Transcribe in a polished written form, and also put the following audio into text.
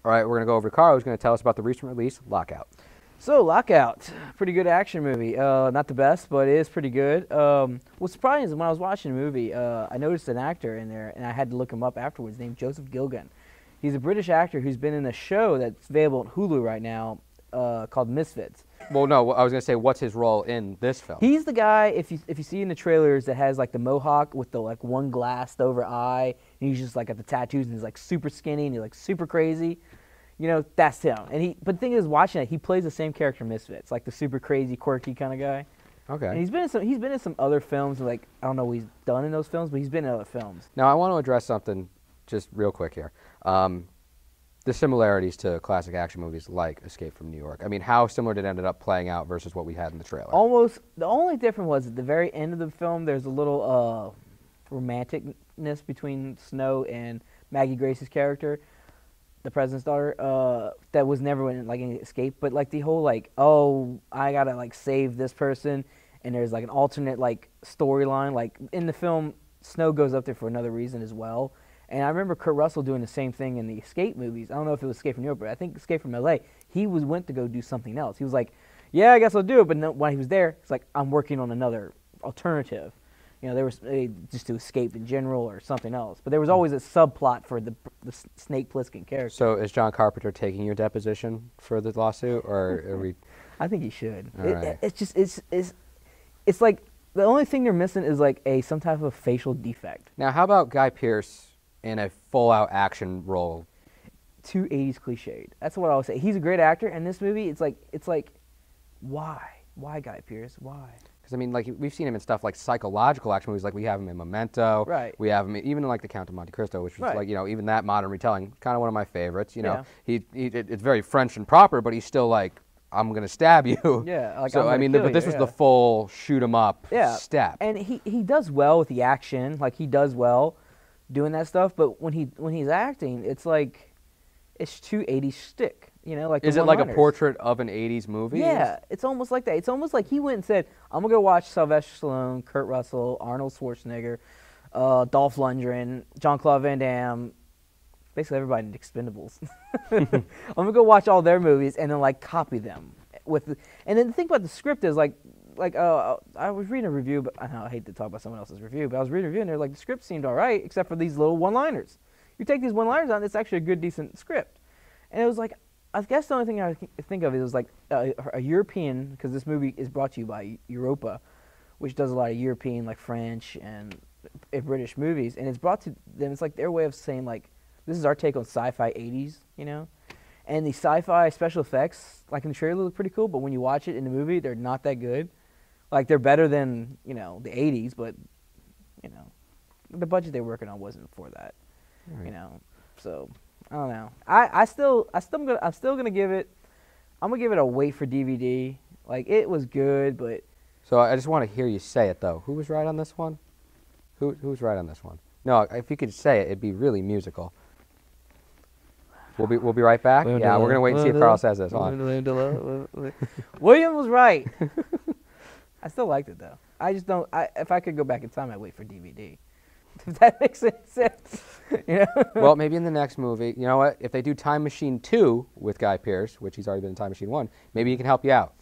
All right, we're going to go over to Carl, who's going to tell us about the recent release, Lockout. So, Lockout, pretty good action movie. Not the best, but it is pretty good. What's surprising is when I was watching the movie, I noticed an actor in there, and I had to look him up afterwards, named Joseph Gilgun. He's a British actor who's been in a show that's available on Hulu right now called Misfits. Well, no, I was going to say, what's his role in this film? He's the guy, if you see in the trailers, that has like the mohawk with the like one glassed over eye, and he's just like got the tattoos, and he's like super skinny, and he's like super crazy. You know, that's him. But the thing is, watching it, he plays the same character in Misfits, like the super crazy, quirky kind of guy. Okay. And he's been in some other films, like I don't know what he's done in those films, but he's been in other films. Now, I want to address something just real quick here. The similarities to classic action movies like Escape from New York. I mean, how similar did it end up playing out versus what we had in the trailer? Almost. The only difference was at the very end of the film, there's a little romanticness between Snow and Maggie Grace's character, the president's daughter, that was never like any escape. But like the whole like, oh, I gotta like save this person, and there's like an alternate like storyline. Like in the film, Snow goes up there for another reason as well. And I remember Kurt Russell doing the same thing in the Escape movies. I don't know if it was Escape from New York, but I think Escape from L.A. He went to go do something else. He was like, yeah, I guess I'll do it. But no, when he was there, it's like, I'm working on another alternative. You know, there was just to escape in general or something else. But there was always a subplot for the Snake Plissken character. So is John Carpenter taking your deposition for the lawsuit, or are we? I think he should. Right. It's like the only thing they're missing is like some type of facial defect. Now, how about Guy Pearce in a full-out action role? Too 80s cliched. That's what I would say. He's a great actor, and this movie, it's like, why? Why Guy Pearce? Why? Because, I mean, like, we've seen him in stuff like psychological action movies, like we have him in Memento. Right. We have him even in, like, The Count of Monte Cristo, which was, right. like, you know, even that modern retelling, kind of one of my favorites, you know. Yeah. It's very French and proper, but he's still like, I'm going to stab you. Yeah. Like, so, I mean, but this was the full shoot-'em-up step. And he does well with the action. Like, he does well doing that stuff, but when he's acting, it's like it's too 80s shtick, you know, like is it like a portrait of an 80s movie? Yeah, it's almost like that. It's almost like he went and said, I'm gonna go watch Sylvester Stallone, Kurt Russell, Arnold Schwarzenegger, Dolph Lundgren, Jean-Claude Van Damme, basically everybody in the Expendables. I'm gonna go watch all their movies and then like copy them and then the thing about the script is like I was reading a review, but I hate to talk about someone else's review, but I was reading a review and they're like, the script seemed all right, except for these little one-liners. You take these one-liners out, and it's actually a good, decent script. And it was like, I guess the only thing I think of is like a European, because this movie is brought to you by Europa, which does a lot of European, like French and British movies, and it's brought to them, it's like their way of saying like, this is our take on sci-fi 80s, you know? And the sci-fi special effects, like in the trailer, look pretty cool, but when you watch it in the movie, they're not that good. Like, they're better than, you know, the 80s, but, you know, the budget they were working on wasn't for that, right. You know. So, I don't know. I'm still gonna give it, I'm gonna give it a wait for DVD. Like, it was good, but. So I just want to hear you say it, though. Who was right on this one? Who's right on this one? No, if you could say it, it'd be really musical. We'll be right back. Yeah, we're gonna wait and see if Carl says this. William was right. I still liked it though. I just don't. If I could go back in time, I'd wait for DVD. If that makes any sense. You know? Well, maybe in the next movie. You know what? If they do Time Machine 2 with Guy Pearce, which he's already been in Time Machine 1, maybe he can help you out.